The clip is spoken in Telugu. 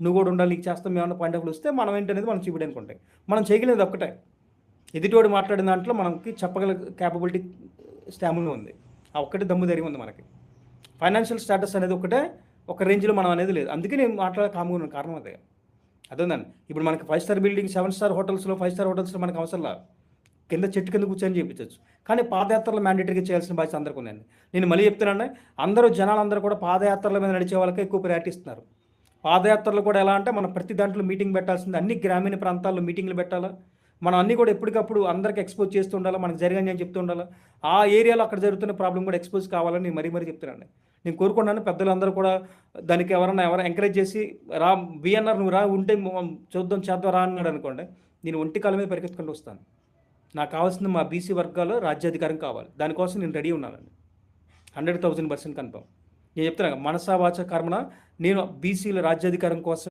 నువ్వు కూడా ఉండాలి, నీకు చేస్తాం ఏమన్నా పాయింట్ ఆఫ్ వ్యూ వస్తే మనం ఏంటనేది మనం చూపించడానికి ఉంటాయి. మనం చేయగలిగేది ఒక్కటే, ఎదుటివాడు మాట్లాడిన దాంట్లో మనకి చెప్పగల క్యాపబిలిటీ స్టామినా ఉంది. ఆ ఒక్కటి దమ్ము ధైర్యం ఉంది మనకి. ఫైనాన్షియల్ స్టేటస్ అనేది ఒకటే ఒక రేంజ్లో మనం అనేది లేదు. అందుకే నేను మాట్లాడే కామ్గా ఉన్న కారణం అదే. అదేందండి, ఇప్పుడు మనకి 5 స్టార్ బిల్డింగ్ 7 స్టార్ హోటల్స్లో 5 స్టార్ హోటల్స్లో మనకు అవసరం లేదు, కింద చెట్టు కింద కూర్చొని చేయించవచ్చు. కానీ పాదయాత్రలు మ్యాండేటరీగా చేయాల్సిన బాధ్యత అందరికీ ఉందండి. నేను మళ్ళీ చెప్తున్నాను, జనాలందరూ కూడా పాదయాత్రల మీద నడిచే వాళ్ళకే ఎక్కువ ప్రయారిటీ ఇస్తున్నారు. పాదయాత్రలు కూడా ఎలా అంటే మనం ప్రతి దాంట్లో మీటింగ్ పెట్టాల్సింది, అన్ని గ్రామీణ ప్రాంతాల్లో మీటింగ్లు పెట్టాలా, మనం అన్నీ కూడా ఎప్పటికప్పుడు అందరికి ఎక్స్పోజ్ చేస్తూ ఉండాలి, మనకు జరిగింది అని చెప్తూ ఉండాలి. ఆ ఏరియాలో అక్కడ జరుగుతున్న ప్రాబ్లం కూడా ఎక్స్పోజ్ కావాలని నేను మరీ చెప్తున్నాను. నేను కోరుకున్నాను పెద్దలందరూ కూడా దానికి ఎవరు ఎంకరేజ్ చేసి రా బిఎన్ఆర్ నువ్వు రా ఉంటే చూద్దాం చేద్దాం రా అన్నాడు అనుకోండి, నేను ఒంటి కాలం మీద పరిగెత్తుకుంటూ వస్తాను. నాకు కావాల్సింది మా బీసీ వర్గాల్లో రాజ్యాధికారం కావాలి, దానికోసం నేను రెడీ ఉన్నానండి. 100,000% కన్ఫర్మ్. నేను చెప్తున్నాను, మనసా వాచ కర్మన నేను బీసీల రాజ్యాధికారం కోసం